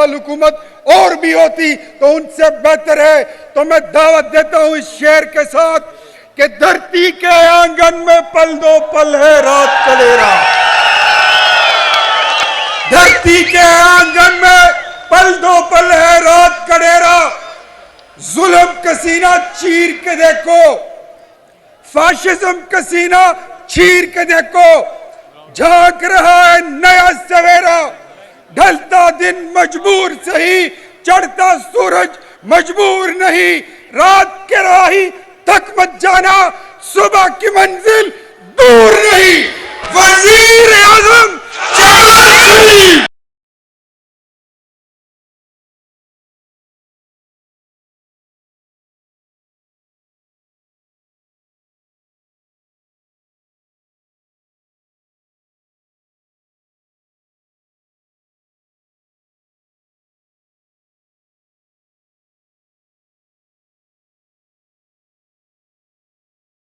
साल हुकूमत और भी होती तो उनसे बेहतर है। तो मैं दावत देता हूं इस शेर के साथ कि धरती के आंगन में पल दो पल है रात कलेरा, धरती के आंगन में पल दो पल है रात कलेरा। जुल्म का सीना चीर के देखो, फाशिज्म का सीना चीर के देखो, झांक रहा है नया सवेरा। ढलता दिन मजबूर सही, चढ़ता सूरज मजबूर नहीं। रात के राही तक मत जाना, सुबह की मंजिल दूर नहीं। वजीर आजम